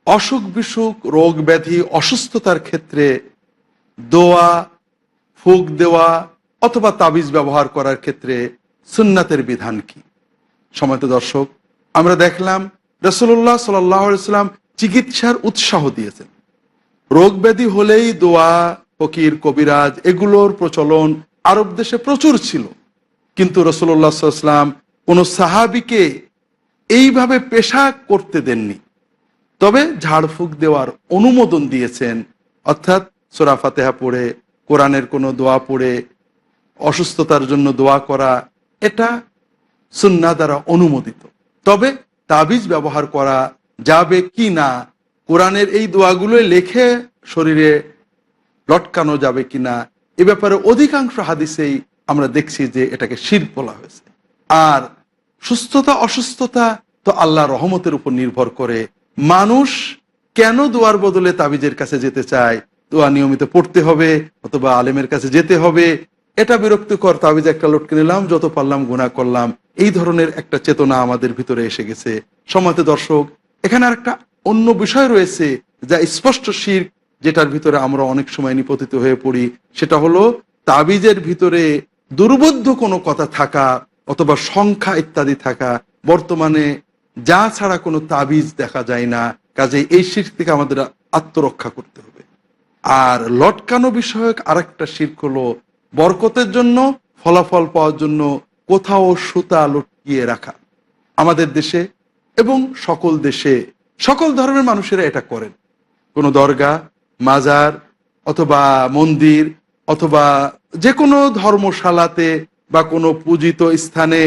অসুখ বিসুখ, রোগ ব্যাধি, অসুস্থতার ক্ষেত্রে দোয়া, ফুক দেওয়া অথবা তাবিজ ব্যবহার করার ক্ষেত্রে সুন্নাতের বিধান কি? সম্মানিত দর্শক, আমরা দেখলাম রাসূলুল্লাহ সাল্লাল্লাহু আলাইহি ওয়াসাল্লাম চিকিৎসার উৎসাহ দিয়েছেন। রোগ ব্যাধি হলেই দোয়া, ফকির, কবিরাজ এগুলোর প্রচলন আরব দেশে প্রচুর ছিল। কিন্তু রাসূলুল্লাহ সাল্লাল্লাহু আলাইহি ওয়াসাল্লাম কোনো সাহাবীকে এইভাবে পেশা করতে দেননি। তবে ঝাড়ফুঁক দেওয়ার অনুমোদন দিয়েছেন, অর্থাৎ সূরা ফাতিহা পড়ে, কোরআনের কোনো দোয়া পড়ে অসুস্থতার জন্য দোয়া করা, এটা সুন্নাহ দ্বারা অনুমোদিত। তবে তাবিজ ব্যবহার করা যাবে কি না, কোরআনের এই দোয়াগুলো লিখে শরীরে লটকানো যাবে কিনা, এ ব্যাপারে অধিকাংশ হাদিসেই আমরা দেখছি যে এটাকে শিরক বলা হয়েছে। আর সুস্থতা অসুস্থতা তো আল্লাহর রহমতের উপর নির্ভর করে। মানুষ কেন দোয়ার বদলে তাবিজের কাছে যেতে চায়? দোয়া নিয়মিত পড়তে হবে অথবা আলেমের কাছে যেতে হবে, এটা বিরক্তিকর। তাবিজ একটা লটকে নিলাম, যত পারলাম গুনাহ করলাম, এই ধরনের একটা চেতনা আমাদের ভিতরে এসে গেছে। সম্মানিত দর্শক, এখানে আর একটা অন্য বিষয় রয়েছে যা স্পষ্ট শিরক, যেটার ভিতরে আমরা অনেক সময় নিপতিত হয়ে পড়ি। সেটা হলো তাবিজের ভিতরে দুর্বোধ্য কোনো কথা থাকা অথবা সংখ্যা ইত্যাদি থাকা। বর্তমানে যা ছাড়া কোনো তাবিজ দেখা যায় না, কাজে এই শিরক থেকে আমাদের আত্মরক্ষা করতে হবে। আর লটকানো বিষয়ক আরেকটা শিরক হলো বরকতের জন্য, ফলাফল পাওয়ার জন্য কোথাও সুতা লটকিয়ে রাখা। আমাদের দেশে এবং সকল দেশে সকল ধর্মের মানুষেরা এটা করেন। কোনো দরগা, মাজার অথবা মন্দির অথবা যে কোনো ধর্মশালাতে বা কোনো পূজিত স্থানে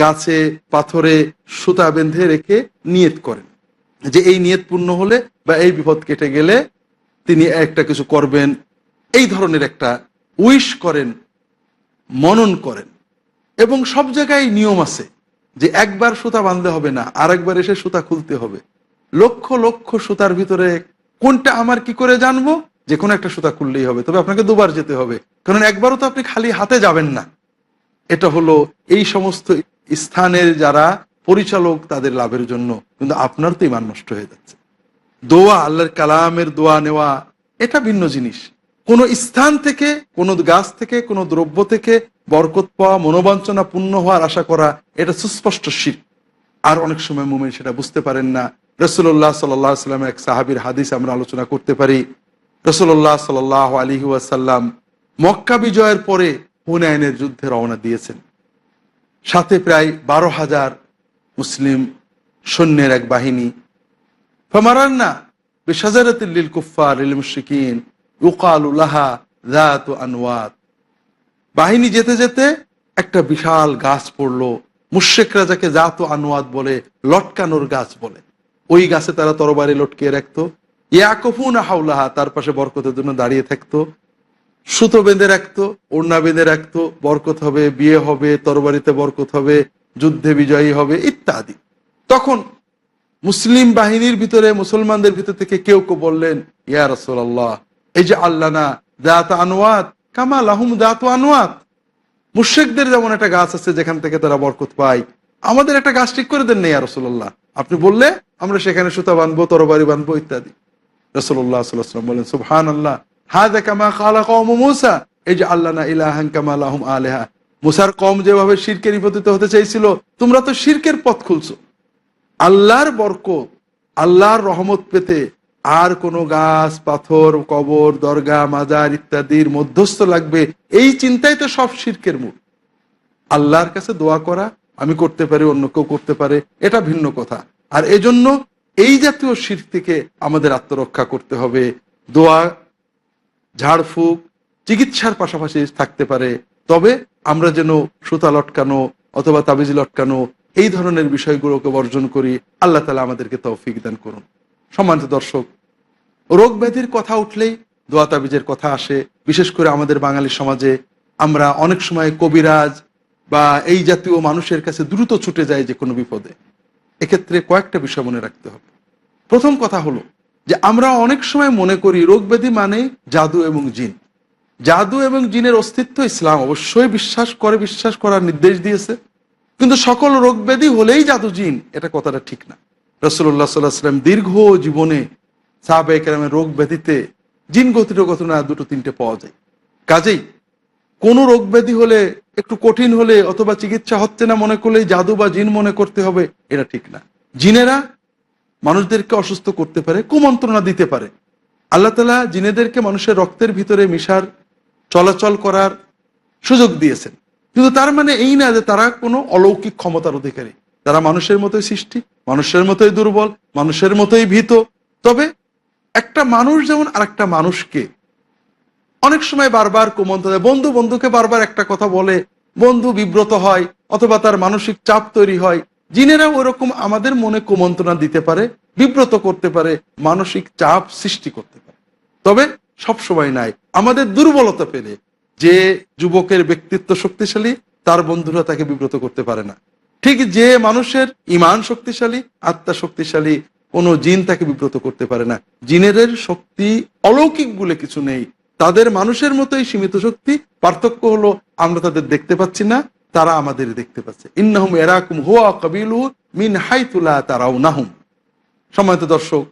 গাছে পাথরে সুতা বেঁধে রেখে নিয়ত করেন যে এই নিয়ত পূর্ণ হলে বা এই বিপদ কেটে গেলে তিনি একটা কিছু করবেন। এই ধরনের একটা উইশ করেন, মনন করেন। এবং সব জায়গায় নিয়ম আছে যে একবার সুতা বাঁধতে হবে না, আরেকবার এসে সুতা খুলতে হবে। লক্ষ লক্ষ সুতার ভিতরে কোনটা আমার কি করে জানবো? যে কোনো একটা সুতা খুললেই হবে, তবে আপনাকে দুবার যেতে হবে, কারণ একবারও তো আপনি খালি হাতে যাবেন না। এটা হলো এই সমস্ত স্থানের যারা পরিচালক তাদের লাভের জন্য, কিন্তু আপনার তো ঈমান নষ্ট হয়ে যাচ্ছে। দোয়া, আল্লাহর কালামের দোয়া নেওয়া, এটা ভিন্ন জিনিস। কোনো স্থান থেকে, কোনো গাছ থেকে, কোনো দ্রব্য থেকে বরকত পাওয়া, মনোবাঞ্ছনা পূর্ণ হওয়ার আশা করা, এটা সুস্পষ্ট শিরক। আর অনেক সময় মুমিন সেটা বুঝতে পারেন না। রাসূলুল্লাহ সাল্লাল্লাহু আলাইহি ওয়াসাল্লামের এক সাহাবীর হাদিস আমরা আলোচনা করতে পারি। রাসূলুল্লাহ সাল্লাল্লাহু আলাইহি ওয়াসাল্লাম মক্কা বিজয়ের পরে হুনাইনের যুদ্ধে রওনা দিয়েছেন। সাথে প্রায় 12,000 মুসলিম সৈন্যের এক বাহিনী। ফামারান্না বিশাজারাতিল লিল কুফফার লিল মুশরিকিন ইউকালু লাহা যাতু আনওয়াত। বাহিনী যেতে যেতে একটা বিশাল গাছ পড়লো। মুশরিকরা যাকে যাতু আনওয়াত বলে, লটকানোর গাছ বলে, ওই গাছে তারা তরবারি লটকিয়ে রাখতো। ইয়াকুফুনা হাওলাহা, তার পাশে বরকতের জন্য দাঁড়িয়ে থাকতো। সুতো বেঁধে রাখতো, ওড়না বেঁধে রাখতো, বরকত হবে, বিয়ে হবে, তরবারিতে বরকত হবে, যুদ্ধে বিজয়ী হবে ইত্যাদি। তখন মুসলিম বাহিনীর ভিতরে, মুসলমানদের ভিতর থেকে কেউ কেউ বললেন, ইয়া রাসূলুল্লাহ, এই যে আল্লানা যাত আনওয়াত কামা লাহুম যাত আনওয়াত, মুশরিকদের যেমন একটা গাছ আছে যেখান থেকে তারা বরকত পায়, আমাদের একটা গাছ ঠিক করে দেন না ইয়া রাসূলুল্লাহ। আপনি বললে আমরা সেখানে সুতা বাঁধবো, তরবারি বাঁধবো ইত্যাদি। রাসূলুল্লাহ সাল্লাল্লাহু আলাইহি ওয়াসাল্লাম বলেন, সুবহানাল্লাহ, হাযা কামা ক্বালা কওমু মূসা ইজআলনা ইলাহান কামা লাহুম আলিহা। মুসার কওম যেভাবে শিরকে নিপতিত হতে চাইছিল, তোমরা তো শিরকের পথ খুলছো। আল্লাহর বরকত, আল্লাহর রহমত পেতে আর কোনো গাছ, পাথর, কবর, দরগা, মাজার ইত্যাদির মধ্যস্থ লাগবে, এই চিন্তাই তো সব শিরকের মূল। আল্লাহর কাছে দোয়া করা আমি করতে পারি, অন্য কেউ করতে পারে, এটা ভিন্ন কথা। আর এজন্য এই জাতীয় শিরক থেকে আমাদের আত্মরক্ষা করতে হবে। দোয়া, ঝাড়ফুঁক চিকিৎসার পাশাপাশি থাকতে পারে, তবে আমরা যেন সুতা লটকানো অথবা তাবিজ লটকানো এই ধরনের বিষয়গুলোকে বর্জন করি। আল্লাহ তাআলা আমাদেরকে তৌফিক দান করুন। সম্মানিত দর্শক, রোগ ব্যাধির কথা উঠলেই দোয়া তাবিজের কথা আসে। বিশেষ করে আমাদের বাঙালি সমাজে আমরা অনেক সময় কবিরাজ বা এই জাতীয় মানুষের কাছে দ্রুত ছুটে যাই যে কোনো বিপদে। এক্ষেত্রে কয়েকটা বিষয় মনে রাখতে হবে। প্রথম কথা হলো যে আমরা অনেক সময় মনে করি রোগ ব্যাধি মানে জাদু এবং জিন। জাদু এবং জিনের অস্তিত্ব ইসলাম অবশ্যই বিশ্বাস করার নির্দেশ দিয়েছে, কিন্তু সকল রোগ ব্যাধি হলেই জাদু জিন, এটা কথাটা ঠিক না। রাসূলুল্লাহ সাল্লাল্লাহু আলাইহি ওয়াসাল্লাম দীর্ঘ জীবনে সাহাবায়ে কেরামের রোগ ব্যাধিতে জিন গঠিত ঘটনা দুটো তিনটে পাওয়া যায়। কাজেই কোনো রোগ ব্যাধি হলে, একটু কঠিন হলে অথবা চিকিৎসা হচ্ছে না মনে করলেই জাদু বা জিন মনে করতে হবে, এটা ঠিক না। জিনেরা মানুষদেরকে অসুস্থ করতে পারে, কুমন্ত্রণা দিতে পারে। আল্লাহ তাআলা জিনেদেরকে মানুষের রক্তের ভিতরে মিশার, চলাচল করার সুযোগ দিয়েছেন, কিন্তু তার মানে এই না যে তারা কোনো অলৌকিক ক্ষমতার অধিকারী। তারা মানুষের মতোই সৃষ্টি, মানুষের মতোই দুর্বল, মানুষের মতোই ভীত। তবে একটা মানুষ যেমন আরেকটা মানুষকে অনেক সময় বারবার কুমন্ত্রণা দেয়, বন্ধু বন্ধুকে বারবার একটা কথা বলে, বন্ধু বিব্রত হয় অথবা তার মানসিক চাপ তৈরি হয়। জিনেরা ওরকম আমাদের মনে কুমন্ত্রণা দিতে পারে, বিব্রত করতে পারে, মানসিক চাপ সৃষ্টি করতে পারে। তবে সব সময় নাই। আমাদের দুর্বলতা পেলে, যে যুবকের ব্যক্তিত্ব শক্তিশালী তার বন্ধুরা তাকে বিব্রত করতে পারে না, ঠিক যে মানুষের ঈমান শক্তিশালী, আত্মা শক্তিশালী, কোনো জিন তাকে বিব্রত করতে পারে না। জিনেদের শক্তি অলৌকিক বলে কিছু নেই, তাদের মানুষের মতোই সীমিত শক্তি। পার্থক্য হলো আমরা তাদের দেখতে পাচ্ছি না, তারা আমাদের দেখতে পাচ্ছে। ইন্নাহুম ইয়ারাকুম হুয়া কাবিলুহু মিন হাইতু লা তারাউনাহুম। সম্মানিত দর্শক,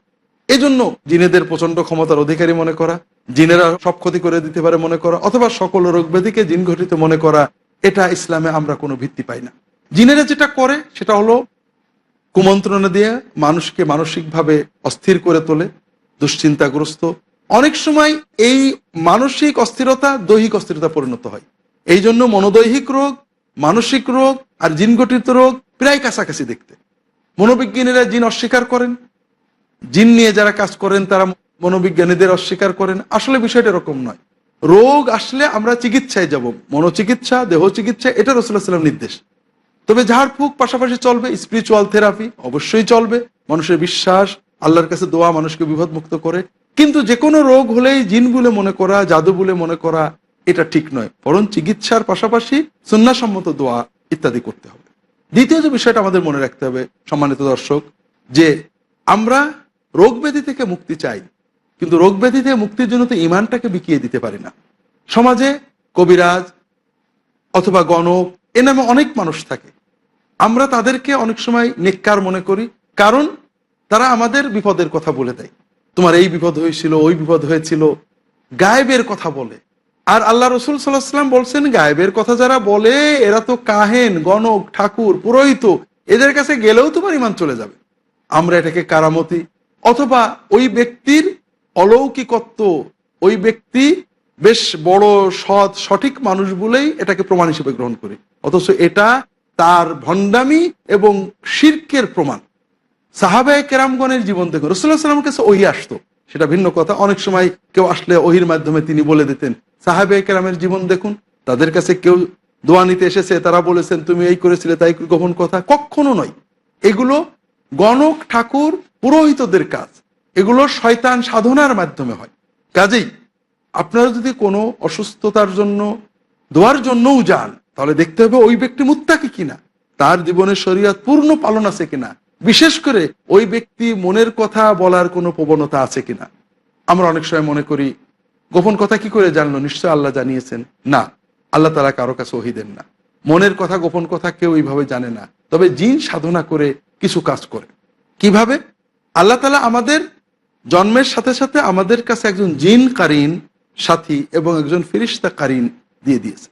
এজন্য জিনেদের প্রচন্ড ক্ষমতার অধিকারী মনে করা, জিনেরা সব ক্ষতি করে দিতে পারে মনে করা, অথবা সকল রোগ ব্যাধিকে জিন ঘটিত মনে করা, এটা ইসলামে আমরা কোনো ভিত্তি পাই না। জিনেরা যেটা করে সেটা হলো কুমন্ত্রণা দিয়ে মানুষকে মানসিকভাবে অস্থির করে তোলে, দুশ্চিন্তাগ্রস্ত। অনেক সময় এই মানসিক অস্থিরতা দৈহিক অস্থিরতা পরিণত হয়। এই জন্য মনোদৈহিক রোগ, মানসিক রোগ আর জিন গঠিত রোগ প্রায় কাছাকাছি দেখতে। মনোবিজ্ঞানীরা জিন অস্বীকার করেন, জিন নিয়ে যারা কাজ করেন তারা মনোবিজ্ঞানীদের অস্বীকার করেন। আসলে বিষয়টা এরকম নয়। রোগ আসলে আমরা চিকিৎসায় যাব, মনোচিকিৎসা, দেহ চিকিৎসা, এটা রাসূলুল্লাহ সাল্লাল্লাহু আলাইহি ওয়াসাল্লাম নির্দেশ। তবে ঝাড়ফুঁক পাশাপাশি চলবে, স্পিরিচুয়াল থেরাপি অবশ্যই চলবে, মানুষের বিশ্বাস, আল্লাহর কাছে দোয়া মানুষকে বিপদ মুক্ত করে। কিন্তু যে কোনো রোগ হলেই জিন বলে মনে করা, জাদু বলে মনে করা, এটা ঠিক নয়। বরং চিকিৎসার পাশাপাশি সুন্নাহসম্মত দোয়া ইত্যাদি করতে হবে। দ্বিতীয় যে বিষয়টা আমাদের মনে রাখতে হবে সম্মানিত দর্শক, যে আমরা রোগ ব্যাধি থেকে মুক্তি চাই, কিন্তু রোগ ব্যাধি থেকে মুক্তির জন্য তো ইমানটাকে বিকিয়ে দিতে পারি না। সমাজে কবিরাজ অথবা গণক এ নামে অনেক মানুষ থাকে। আমরা তাদেরকে অনেক সময় নেককার মনে করি, কারণ তারা আমাদের বিপদের কথা বলে দেয়। তোমার এই বিপদ হয়েছিল, ওই বিপদ হয়েছিল, গায়েবের কথা বলে। আর আল্লাহ রসুল সাল্লাল্লাহু আলাইহি ওয়াসাল্লাম বলছেন, গায়েবের কথা যারা বলে এরা তো কাহেন, গণক, ঠাকুর, পুরোহিত, এদের কাছে গেলেও তোমার ইমান চলে যাবে। আমরা এটাকে কারামতি অথবা ওই ব্যক্তির অলৌকিকত্ব, ওই ব্যক্তি বেশ বড় সৎ সঠিক মানুষ বলেই এটাকে প্রমাণ হিসেবে গ্রহণ করি, অথচ এটা তার ভণ্ডামি এবং শিরকের প্রমাণ। সাহাবায়ে কেরামগণের জীবন দেখুন, রাসূলুল্লাহ সাল্লাল্লাহু আলাইহি ওয়াসাল্লামের কাছে ওহী আসতো, সেটা ভিন্ন কথা। অনেক সময় কেউ আসলে ওহীর মাধ্যমে তিনি বলে দিতেন। সাহাবায়ে কেরামের জীবন দেখুন, তাদের কাছে কেউ দোয়া নিতে এসেছে, তারা বলেছেন তুমি এই করেছিলে তাই, গোপন কথা কখনো নয়। এগুলো গণক, ঠাকুর, পুরোহিতদের কাজ, এগুলো শয়তান সাধনার মাধ্যমে হয়। কাজেই আপনারা যদি কোনো অসুস্থতার জন্য দোয়ার জন্যও যান, তাহলে দেখতে হবে ওই ব্যক্তি মুত্তাকি কিনা, তার জীবনের শরীয়ত পূর্ণ পালন আছে কিনা, বিশেষ করে ওই ব্যক্তি মনের কথা বলার কোনো প্রবণতা আছে কিনা। আমরা অনেক সময় মনে করি গোপন কথা কি করে জানলো, নিশ্চয় আল্লাহ জানিয়েছেন। না, আল্লাহ তাআলা কারো কাছে ওহী দেন না। মনের কথা, গোপন কথা কেউ এইভাবে জানে না। তবে জিন সাধনা করে কিছু কাজ করে। কিভাবে? আল্লাহ তাআলা আমাদের জন্মের সাথে সাথে আমাদের কাছে একজন জিন কারিন সাথী এবং একজন ফেরেশতা কারিন দিয়ে দিয়েছে।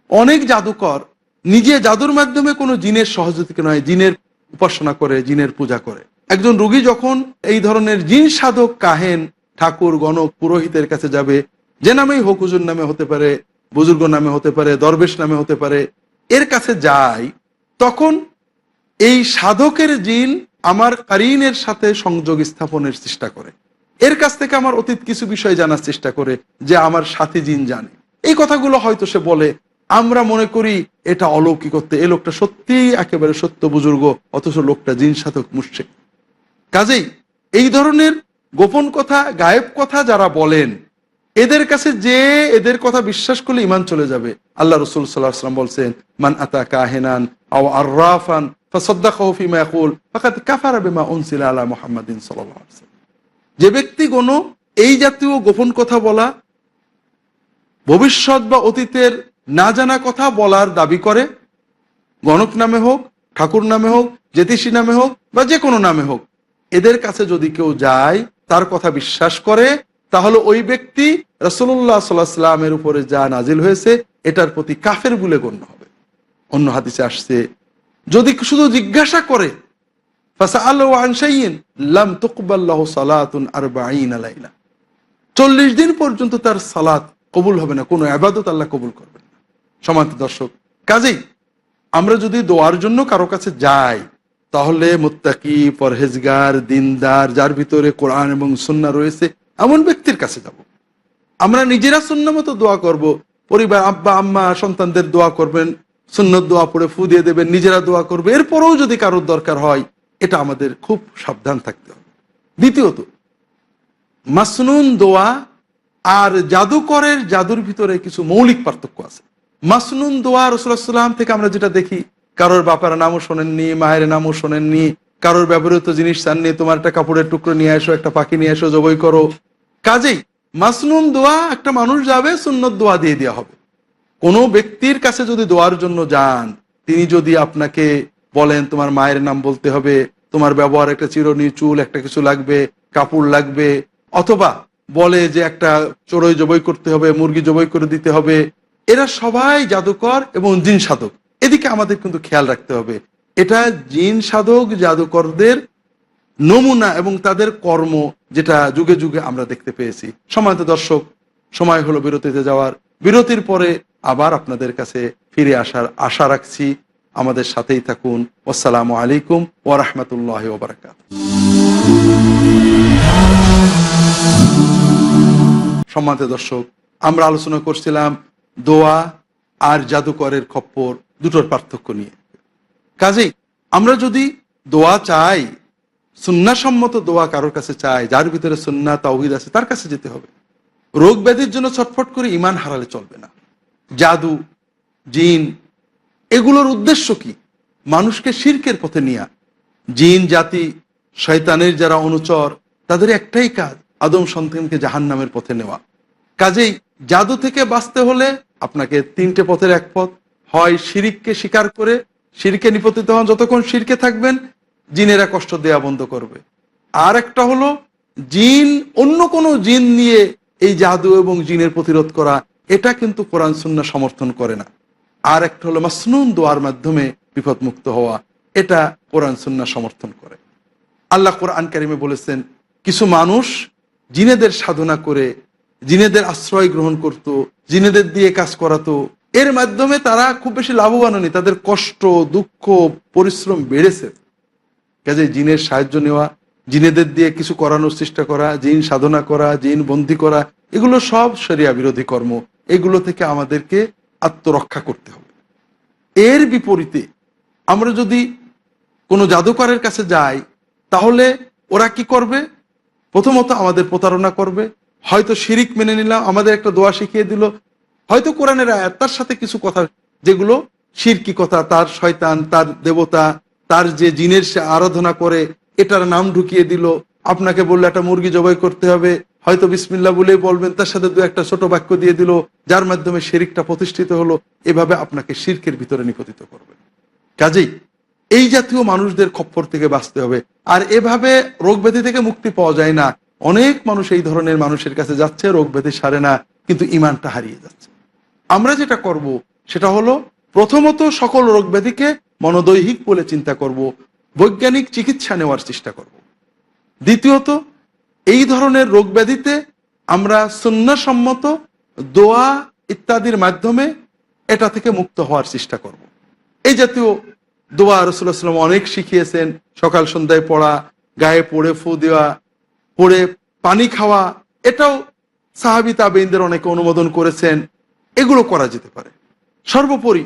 অনেক জাদুকর নিজে জাদুর মাধ্যমে কোনো জিনের সহযোগিতা নয়, জিনের উপাসনা করে, জিনের পূজা করে। একজন রোগী যখন এই ধরনের জিন সাধক, কাহেন, ঠাকুর, গণক, পুরোহিতের কাছে যাবে, যে নামেই হোক, হুজুর নামে হতে পারে, বুজুর্গ নামে হতে পারে, দরবেশ নামে হতে পারে, এর কাছে যায়, তখন এই সাধকের জিন আমার কারিনের সাথে সংযোগ স্থাপনের চেষ্টা করে। এর কাছ থেকে আমার অতীত কিছু বিষয় জানার চেষ্টা করে, যে আমার সাথী জিন জানে। এই কথাগুলো হয়তো সে বলে, আমরা মনে করি এটা অলৌকিকত্ব, এই লোকটা সত্যিই একেবারে সত্য বুজুর্গ, অথচ লোকটা জিন সাধক, মুশরিক। কাজেই এই ধরনের গোপন কথা, গায়েব কথা যারা বলেন, এদের কাছে যে এদের কথা বিশ্বাস করলে ইমান চলে যাবে। আল্লাহ রাসূল সাল্লাল্লাহু আলাইহি ওয়াসাল্লাম বলছেন, মান আতা কাহিনান আও আররাফান ফাসাদ্দাকাহু ফিমা ইয়াকুল ফাকাদ কাফারা বিমা উনজিলা আলা মুহাম্মাদিন সাল্লাল্লাহু আলাইহি ওয়াসাল্লাম। যে ব্যক্তি কোনো এই জাতীয় গোপন কথা বলা, ভবিষ্যৎ বা অতীতের না জানা কথা বলার দাবি করে, গণক নামে হোক, ঠাকুর নামে হোক, জ্যোতিষী নামে হোক বা যে কোনো নামে হোক, এদের কাছে যদি কেউ যায়, তার কথা বিশ্বাস করে, তাহলে ওই ব্যক্তি রাসূলুল্লাহ সাল্লাল্লাহু আলাইহি ওয়াসাল্লামের উপরে যা নাজিল হয়েছে এটার প্রতি কাফের বলে গণ্য হবে। অন্য হাদিসে আসছে, যদি শুধু জিজ্ঞাসা করে ফাসআলু আন শাইইন লাম তুকবাল লাহু সালাতুন 40 লাইলা, 40 দিন পর্যন্ত তার সালাত কবুল হবে না, কোনো ইবাদত আল্লাহ কবুল করবেন না। সম্মানিত দর্শক, কাজেই আমরা যদি দোয়ার জন্য কারো কাছে যাই, তাহলে মুত্তাকি, পরহেজগার, দিনদার, যার ভিতরে কোরআন এবং সুন্নাহ রয়েছে এমন ব্যক্তির কাছে যাব। আমরা নিজেরা সুন্নাহ মতো দোয়া করব, পরিবার আব্বা আম্মা সন্তানদের দোয়া করবেন, সুন্নত দোয়া পড়ে ফু দিয়ে দেবেন, নিজেরা দোয়া করবে। এরপরেও যদি কারোর দরকার হয়, এটা আমাদের খুব সাবধান থাকতে হবে। দ্বিতীয়ত, মাসনুন দোয়া আর জাদুকরের জাদুর ভিতরে কিছু মৌলিক পার্থক্য আছে। মাসনুন দোয়া রাসূলুল্লাহ সাল্লাল্লাহু আলাইহি ওয়াসাল্লাম থেকে আমরা যেটা দেখি, কারোর বাপার নামও শোনেননি, মায়ের নামও শোনেননি, কারোর ব্যবহৃত জিনিস চাননি, তোমার একটা কাপড়ের টুকরো নিয়ে আসো, একটা পাখি নিয়ে আসো, জবাই করো। কাজেই মাসনুন দোয়া একটা মানুষ যাবে, সুন্নত দোয়া দিয়ে দেওয়া হবে। কোনো ব্যক্তির কাছে যদি দোয়ার জন্য যান, তিনি যদি আপনাকে বলেন তোমার মায়ের নাম বলতে হবে, তোমার ব্যবহার একটা চিরুনি, চুল, একটা কিছু লাগবে, কাপড় লাগবে, অথবা বলে যে একটা চড়ুই জবাই করতে হবে, মুরগি জবাই করে দিতে হবে, এরা সবাই জাদুকর এবং জিন সাধক। এদিকে আমাদের কিন্তু খেয়াল রাখতে হবে, এটা জিন সাধক জাদুকরদের নমুনা এবং তাদের কর্ম, যেটা যুগে যুগে আমরা দেখতে পেয়েছি। সম্মানিত দর্শক, সময় হলো বিরতিতে যাওয়ার। বিরতির পরে আবার আপনাদের কাছে ফিরে আসার আশা রাখছি। আমাদের সাথেই থাকুন। আসসালামু আলাইকুম ওয়া রাহমাতুল্লাহি ওয়া বারাকাতুহু। সম্মানিত দর্শক, আমরা আলোচনা করছিলাম দোয়া আর জাদুকরের খপ্পর দুটোর পার্থক্য নিয়ে। কাজেই আমরা যদি দোয়া চাই, সুন্নাহসম্মত দোয়া কারোর কাছে চাই, যার ভিতরে সুন্নাহ তাওহীদ আছে, তার কাছে যেতে হবে। রোগ ব্যাধির জন্য ছটফট করে ঈমান হারালে চলবে না। জাদু, জিন, এগুলোর উদ্দেশ্য কি? মানুষকে শিরকের পথে নিয়া। জিন জাতি, শয়তানের যারা অনুচর, তাদের একটাই কাজ আদম সন্তানকে জাহান্নামের পথে নেওয়া। কাজেই জাদু থেকে বাঁচতে হলে আপনাকে তিনটে পথের এক পথ, হয় শিরিককে স্বীকার করে শিরকে নিপতিত হন, যতক্ষণ শিরকে থাকবেন জিনেরা কষ্ট দেয়া বন্ধ করবে। আর একটা হলো জিন, অন্য কোনো জিন নিয়ে এই জাদু এবং জিনের প্রতিরোধ করা, এটা কিন্তু কোরআন সুন্নাহ সমর্থন করে না। আর একটা হলো মাসনুন দোয়ার মাধ্যমে বিপদ মুক্ত হওয়া, এটা কোরআন সুন্নাহ সমর্থন করে। আল্লাহ কোরআন কারিমে বলেছেন, কিছু মানুষ জিনেদের সাধনা করে জিনেদের আশ্রয় গ্রহণ করত, জিনেদের দিয়ে কাজ করাতো, এর মাধ্যমে তারা খুব বেশি লাভবান হয়নি, তাদের কষ্ট, দুঃখ, পরিশ্রম বেড়েছে। কাজে জিনের সাহায্য নেওয়া, জিনেদের দিয়ে কিছু করানোর চেষ্টা করা, জিন সাধনা করা, জিন বন্দী করা, এগুলো সব শরিয়া বিরোধী কর্ম। এগুলো থেকে আমাদেরকে আত্মরক্ষা করতে হবে। এর বিপরীতে আমরা যদি কোনো জাদুকরের কাছে যাই, তাহলে ওরা কি করবে? প্রথমত আমাদের প্রতারণা করবে। হয়তো শিরিক মেনে নিলাম, আমাদের একটা দোয়া শিখিয়ে দিল, হয়তো কোরআনের আয়াত, তার সাথে কিছু কথা যেগুলো শিরকি কথা, তার শয়তান, তার দেবতা, তার যে জিনের সে আরাধনা করে, এটার নাম ঢুকিয়ে দিল। আপনাকে বললে একটা মুরগি জবাই করতে হবে, হয়তো বিসমিল্লাহ বলেই বলবেন, তার সাথে দু একটা ছোট বাক্য দিয়ে দিল, যার মাধ্যমে শিরিকটা প্রতিষ্ঠিত হলো। এভাবে আপনাকে শিরকের ভিতরে নিপতিত করবে। কাজেই এই জাতীয় মানুষদের খপ্পর থেকে বাঁচতে হবে। আর এভাবে রোগ ব্যাধি থেকে মুক্তি পাওয়া যায় না। অনেক মানুষ এই ধরনের মানুষের কাছে যাচ্ছে, রোগ ব্যাধি সারে না, কিন্তু ঈমানটা হারিয়ে যাচ্ছে। আমরা যেটা করব সেটা হলো, প্রথমত সকল রোগ ব্যাধিকে মনোদৈহিক বলে চিন্তা করব, বৈজ্ঞানিক চিকিৎসা নেওয়ার চেষ্টা করব। দ্বিতীয়ত, এই ধরনের রোগ ব্যাধিতে আমরা সুন্নাহসম্মত দোয়া ইত্যাদির মাধ্যমে এটা থেকে মুক্ত হওয়ার চেষ্টা করব। এই জাতীয় দোয়া রাসূলুল্লাহ সাল্লাল্লাহু আলাইহি ওয়াসাল্লাম অনেক শিখিয়েছেন। সকাল সন্ধ্যায় পড়া, গায়ে পড়ে ফু দেওয়া, পড়ে পানি খাওয়া, এটাও সাহাবী তাবেঈনদের অনেকে অনুমোদন করেছেন। এগুলো করা যেতে পারে। সর্বোপরি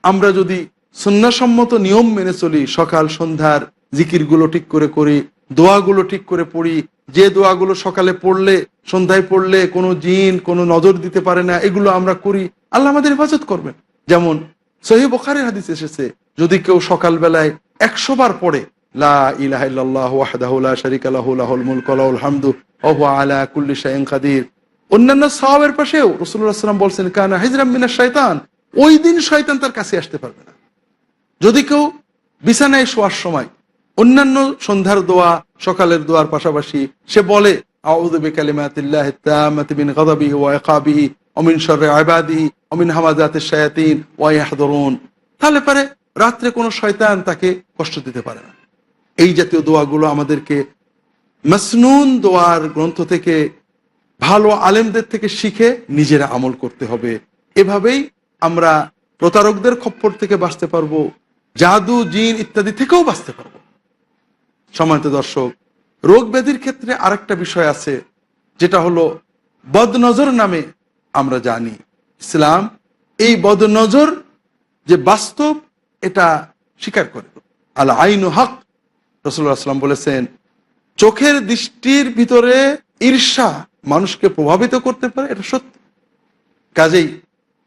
আমরা যদি সুন্নাহসম্মত নিয়ম মেনে চলি, সকাল সন্ধ্যার জিকিরগুলো ঠিক করে করি, দোয়াগুলো ঠিক করে পড়ি, যে দোয়াগুলো সকালে পড়লে সন্ধ্যায় পড়লে কোনো জিন কোনো নজর দিতে পারে না, এগুলো আমরা করি, আল্লাহ আমাদের হেফাজত করবেন। যেমন সহিহ বুখারীর হাদিস এসেছে, যদি কেউ সকালবেলায় 100 বার পড়ে লা ইলাহা ইল্লাল্লাহু ওয়াহদাহু লা শারীকা লাহু লাহুল মুলকু ওয়া লাহুল হামদু ওয়া হুয়া আলা কুল্লি শাইইন কাদির, অন্যান্য সওয়াবের পাশেও রাসূলুল্লাহ সাল্লাল্লাহু আলাইহি ওয়াসাল্লাম বলছেন, কানা হিজরাম মিনাশ শাইতান, ওই দিন শয়তান তার কাছে আসতে পারবে না। যদি কেউ বিছানায় শোয়ার সময় অন্যান্য সন্ধ্যার দোয়া, সকালের দোয়ার পাশাপাশি সে বলে আউযু বিকালিমাতিল্লাহি তাম্মাতি মিন গাযাবিহি ওয়া ইকাবিহি ওয়া মিন শাররি ইবাদিহি ওয়া মিন হামাযাতিশ শায়াতিন ওয়া ইয়াহদুরুন, তাহলে পারে রাত্রে কোনো শয়তান তাকে কষ্ট দিতে পারে না। এই জাতীয় দোয়াগুলো আমাদেরকে মাসনুন দোয়ার গ্রন্থ থেকে, ভালো আলেমদের থেকে শিখে নিজেরা আমল করতে হবে। এভাবেই আমরা প্রতারকদের খপ্পর থেকে বাঁচতে পারবো, জাদু জিন ইত্যাদি থেকেও বাঁচতে পারবো। সম্মানিত দর্শক, রোগ ব্যাধির ক্ষেত্রে আরেকটা বিষয় আছে, যেটা হলো বদনজর নামে আমরা জানি। ইসলাম এই বদনজর যে বাস্তব, এটা স্বীকার করে। আল আইনু হক, রাসূলুল্লাহ সাল্লাল্লাহু আলাইহি ওয়াসাল্লাম বলেছেন, চোখের দৃষ্টির ভিতরে ঈর্ষা মানুষকে প্রভাবিত করতে পারে, এটা সত্য। কাজেই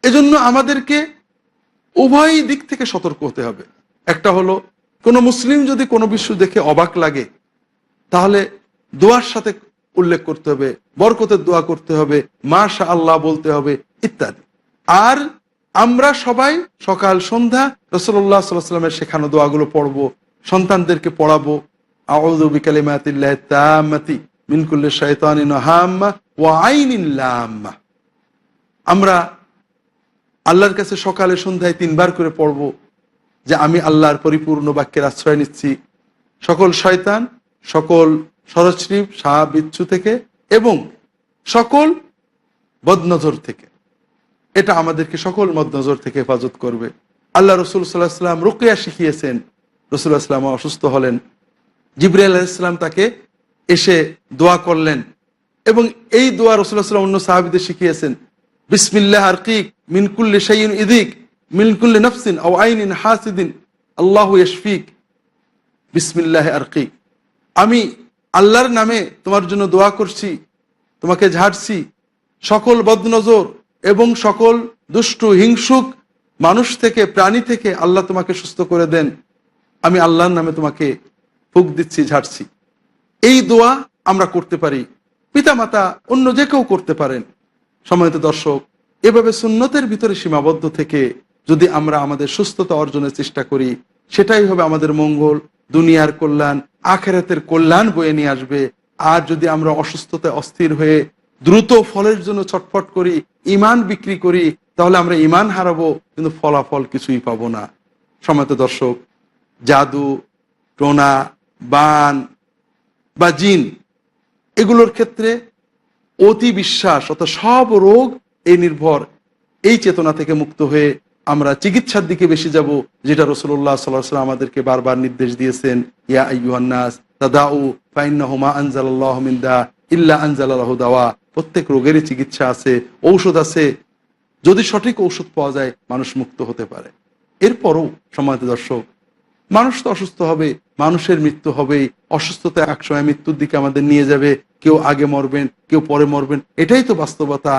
এজন্য আমাদেরকে উভয় দিক থেকে সতর্ক হতে হবে। একটা হলো, কোনো মুসলিম যদি কোনো বিষয় দেখে অবাক লাগে, তাহলে দোয়ার সাথে উল্লেখ করতে হবে, বরকতের দোয়া করতে হবে, মাশা আল্লাহ বলতে হবে ইত্যাদি। আর আমরা সবাই সকাল সন্ধ্যা রাসূলুল্লাহ সাল্লাল্লাহু আলাইহি ওয়াসাল্লামের শেখানো দোয়াগুলো পড়বো, সন্তানদেরকে পড়াবো। আউযু বিকালিমাতিল্লাহি তাম্মাতি মিন কুল্লি শাইতানিন হাম্মা ওয়া আইনিন লাম্মা। আমরা আল্লাহর কাছে সকালে সন্ধ্যায় 3 বার করে পড়বো যে আমি আল্লাহর পরিপূর্ণ বাক্যের আশ্রয় নিচ্ছি সকল শয়তান, সকল সরীসৃপ সাপ বিচ্ছু থেকে এবং সকল বদনজর থেকে। এটা আমাদেরকে সকল বদনজর থেকে হেফাজত করবে। আল্লাহ রাসূল সাল্লাল্লাহু আলাইহি ওয়াসাল্লাম রুকিয়া শিখিয়েছেন। রাসূলুল্লাহ সাল্লাল্লাহু আলাইহি ওয়াসাল্লাম অসুস্থ হলেন, জিবরাইল আলাইহিস সালাম তাকে এসে দোয়া করলেন এবং এই দোয়া রাসূলুল্লাহ সাল্লাল্লাহু আলাইহি ওয়াসাল্লাম অন্য সাহাবীদের শিখিয়েছেন। বিসমিল্লাহ আরকিক মিন কুল্লি শাইইন ইদিক মিন কুল্লি নাফসিন আও আইনিন হাসিদিন আল্লাহু ইয়াশফিক বিসমিল্লাহ আরকিক। আমি আল্লাহর নামে তোমার জন্য দোয়া করছি, তোমাকে ঝাড়ছি সকল বদনজর এবং সকল দুষ্টু হিংসুক মানুষ থেকে, প্রাণী থেকে আল্লাহ তোমাকে সুস্থ করে দেন। আমি আল্লাহর নামে তোমাকে ফুঁক দিচ্ছি, ঝাড়ছি। এই দোয়া আমরা করতে পারি, পিতামাতা অন্য যে কেউ করতে পারেন। সম্মানিত দর্শক, এভাবে সুন্নতের ভিতরে সীমাবদ্ধ থেকে যদি আমরা আমাদের সুস্থতা অর্জনের চেষ্টা করি, সেটাই হবে আমাদের মঙ্গল, দুনিয়ার কল্যাণ, আখিরাতের কল্যাণ বয়ে নিয়ে আসবে। আর যদি আমরা অসুস্থতায় অস্থির হয়ে দ্রুত ফলের জন্য ছটফট করি, ঈমান বিক্রি করি, তাহলে আমরা ঈমান হারাবো, কিন্তু ফলাফল কিছুই পাবো না। সম্মানিত দর্শক, জাদু টোনা বান বা জিন এগুলোর ক্ষেত্রে অতি বিশ্বাস অর্থাৎ সব রোগ এই নির্ভর, এই চেতনা থেকে মুক্ত হয়ে আমরা চিকিৎসার দিকে বেশি যাব, যেটা রাসূলুল্লাহ সাল্লাল্লাহু আলাইহি ওয়াসাল্লাম আমাদেরকে বারবার নির্দেশ দিয়েছেন। ইয়া আইয়ুহান নাস তাদাউ ফাইন্নাহু মা আনজালাল্লাহু মিন দা ইল্লা আনজালা লাহু দাওয়া। প্রত্যেক রোগেরই চিকিৎসা আছে, ঔষধ আছে। যদি সঠিক ঔষধ পাওয়া যায়, মানুষ মুক্ত হতে পারে। এরপরও সম্মানিত দর্শক, মানুষ তো অসুস্থ হবে, মানুষের মৃত্যু হবেই। অসুস্থতা একসময় মৃত্যুর দিকে আমাদের নিয়ে যাবে। কেউ আগে মরবেন, কেউ পরে মরবেন, এটাই তো বাস্তবতা।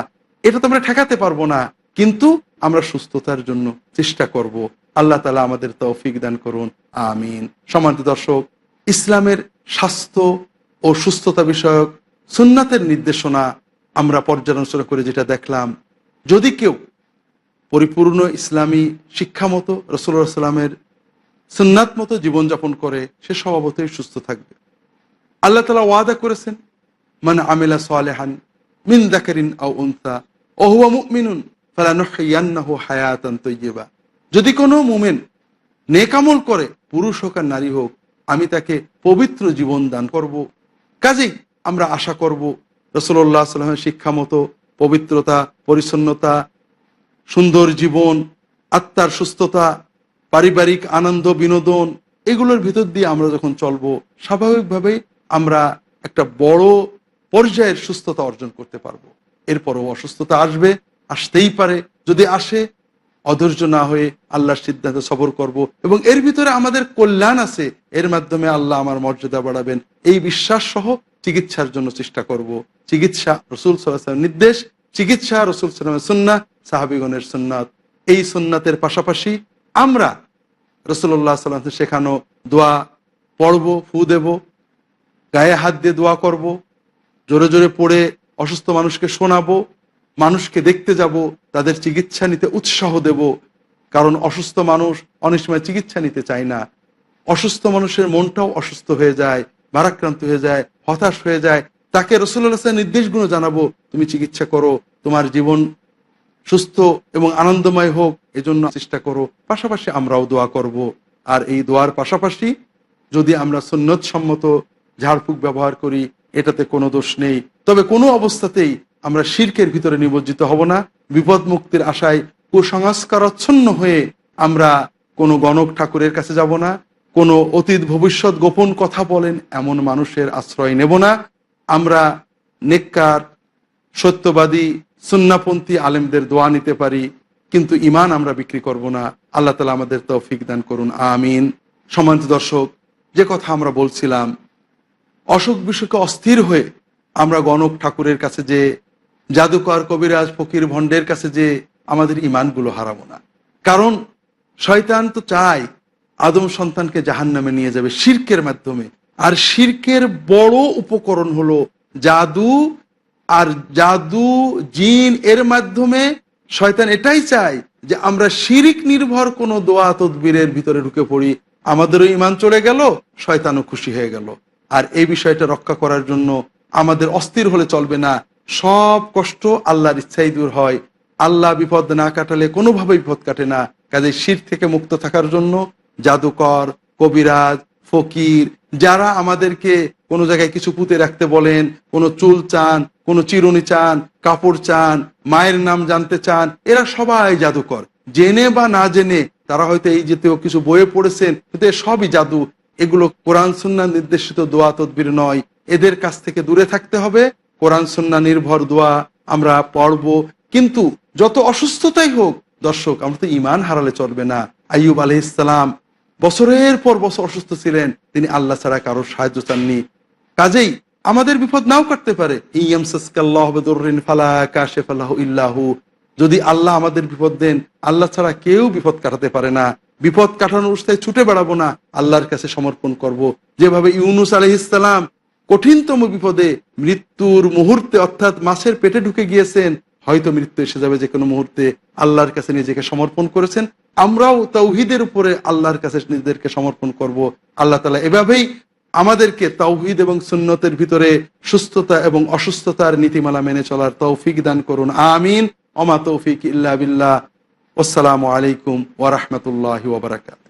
এটা তো আমরা ঠেকাতে পারবো না, কিন্তু আমরা সুস্থতার জন্য চেষ্টা করব। আল্লাহ তাআলা আমাদের তৌফিক দান করুন, আমিন। সম্মানিত দর্শক, ইসলামের স্বাস্থ্য ও সুস্থতা বিষয়ক সুন্নাতের নির্দেশনা আমরা পর্যালোচনা করে যেটা দেখলাম, যদি কেউ পরিপূর্ণ ইসলামী শিক্ষা মতো রাসূলুল্লাহ সাল্লামের সুন্নাত মতো জীবনযাপন করে, সে স্বভাবতই সুস্থ থাকবে। আল্লাহ তাআলা ওয়াদা করেছেন, মান আমিলা সালিহান মিন যাকারিন আও উনসা ওয়া হুয়া মুমিনুন ফালানুহইয়ান্নাহু হায়াতান তাইয়্যিবা। যদি কোনো মুমিন নেক আমল করে, পুরুষ হোক আর নারী হোক, আমি তাকে পবিত্র জীবন দান করব। কাজেই আমরা আশা করব রাসূলুল্লাহ সাল্লাল্লাহু আলাইহি ওয়াসাল্লামের শিক্ষা মতো পবিত্রতা, পরিচ্ছন্নতা, সুন্দর জীবন, আত্মার সুস্থতা, পারিবারিক আনন্দ বিনোদন, এগুলোর ভিতর দিয়ে আমরা যখন চলবো, স্বাভাবিকভাবেই আমরা একটা বড় পর্যায়ের সুস্থতা অর্জন করতে পারবো। এরপরও অসুস্থতা আসবে, আসতেই পারে। যদি আসে, অধৈর্য না হয়ে আল্লাহর সিদ্ধান্তে সবর করব এবং এর ভিতরে আমাদের কল্যাণ আছে, এর মাধ্যমে আল্লাহ আমার মর্যাদা বাড়াবেন, এই বিশ্বাস সহ চিকিৎসার জন্য চেষ্টা করব। চিকিৎসা রাসূল সাল্লাল্লাহু আলাইহি ওয়াসাল্লামের নির্দেশ, চিকিৎসা রাসূল সাল্লাল্লাহু আলাইহি ওয়াসাল্লামের সুন্নাহ, সাহাবীগণের সুন্নাত। এই সুন্নাতের পাশাপাশি আমরা রাসূলুল্লাহ সাল্লাল্লাহু আলাইহি ওয়াসাল্লাম শেখানো দোয়া পড়ব, ফু দেব, গায়ে হাত দিয়ে দোয়া করব, জোরে জোরে পড়ে অসুস্থ মানুষকে শোনাবো, মানুষকে দেখতে যাব, তাদের চিকিৎসা নিতে উৎসাহ দেব। কারণ অসুস্থ মানুষ অনেক সময় চিকিৎসা নিতে চায় না, অসুস্থ মানুষের মনটাও অসুস্থ হয়ে যায়, ভারাক্রান্ত হয়ে যায়, হতাশ হয়ে যায়। তাকে রাসূলুল্লাহ সাল্লাল্লাহু আলাইহি ওয়াসাল্লাম নির্দেশগুলো জানাবো, তুমি চিকিৎসা করো, তোমার জীবন সুস্থ এবং আনন্দময় হোক, এজন্য চেষ্টা করো। পাশাপাশি আমরাও দোয়া করব। আর এই দোয়ার পাশাপাশি যদি আমরা সুন্নত সম্মত ঝাড়ফুঁক ব্যবহার করি, এটাতে কোনো দোষ নেই। তবে কোনো অবস্থাতেই আমরা শিরকের ভিতরে নিমজ্জিত হব না। বিপদ মুক্তির আশায় কুসংস্কারচ্ছন্ন হয়ে আমরা কোনো গণক ঠাকুরের কাছে যাব না, কোনো অতীত ভবিষ্যৎ গোপন কথা বলেন এমন মানুষের আশ্রয় নেব না। আমরা নেককার, সত্যবাদী, সুন্নাপন্থী আলেমদের দোয়া নিতে পারি, কিন্তু ঈমান আমরা বিক্রি করব না। আল্লাহ তাআলা আমাদের তৌফিক দান করুন, আমিন। সম্মানিত দর্শক, যে কথা আমরা বলছিলাম, অসুখ বিসুখে অস্থির হয়ে আমরা গণক ঠাকুরের কাছে, যে জাদুকর, কবিরাজ, ফকির, ভণ্ডের কাছে যে আমাদের ঈমানগুলো হারাবো না। কারণ শয়তান তো চায় আদম সন্তানকে জাহান্নামে নিয়ে যাবে শিরকের মাধ্যমে। আর শিরকের বড় উপকরণ হলো জাদু। আর জাদু, জিন, এর মাধ্যমে শয়তান এটাই চায় যে আমরা শিরিক নির্ভর কোনো দোয়া তদবিরের ভিতরে ঢুকে পড়ি, আমাদেরও ঈমান চলে গেল, শয়তানও খুশি হয়ে গেল। আর এই বিষয়টা রক্ষা করার জন্য আমাদের অস্থির হলে চলবে না। সব কষ্ট আল্লাহর ইচ্ছাই দূর হয়। আল্লাহ বিপদ না কাটালে কোনোভাবে বিপদ কাটে না। কাজে শির থেকে মুক্ত থাকার জন্য জাদুকর, কবিরাজ, ফকির, যারা আমাদেরকে কোনো জায়গায় কিছু পুঁতে রাখতে বলেন, কোনো চুল চান, কোনো চিরুনি চান, কাপড় চান, মায়ের নাম জানতে চান, এরা সবাই জাদুকর। জেনে বা না জেনে তারা হয়তো এই জাতীয় কিছু বইয়ে পড়েছেন, কিন্তু এ সবই জাদু। এগুলো কোরআন সুন্নাহ নির্দেশিত দোয়া তদবির নয়। এদের কাছ থেকে দূরে থাকতে হবে। কোরআন সুন্নাহ নির্ভর দোয়া আমরা পড়ব। কিন্তু যত অসুস্থতাই হোক দর্শক, আমরা তো ঈমান হারালে চলবে না। আইয়ুব আলাইহিস সালাম বছরের পর বছর অসুস্থ ছিলেন, তিনি আল্লাহ ছাড়া কারোর সাহায্য চাননি। কাজেই আমাদের বিপদ নাও কাটতে পারে। ইয়ামসাসকাল্লাহু বিদুররিন ফালা কাশিফা লাহু ইল্লা হু। যদি আল্লাহ আমাদের বিপদ দেন, আল্লাহ ছাড়া কেউ বিপদ কাটাতে পারে না। বিপদ কাটানোর অবস্থায় ছুটে বেড়াবো না, আল্লাহর কাছে সমর্পণ করব। যেভাবে ইউনুস আলাইহিস সালাম কঠিনতম বিপদে, মৃত্যুর মুহূর্তে, অর্থাৎ মাছের পেটে ঢুকে গিয়েছেন, হয়তো মৃত্যু এসে যাবে যে কোনো মুহূর্তে, আল্লাহর কাছে নিজেকে সমর্পণ করেছেন। আমরাও তাওহীদের উপরে আল্লাহর কাছে নিজেদেরকে সমর্পণ করব। আল্লাহ তাআলা এভাবেই আমাদেরকে তাওহীদ এবং সুন্নতের ভিতরে সুস্থতা এবং অসুস্থতার নীতিমালা মেনে চলার তৌফিক দান করুন, আমিন। ওমা তৌফিক ইল্লা বিল্লাহ। আসসালামু আলাইকুম ওয়া রাহমাতুল্লাহি ওয়া বারাকাতুহু।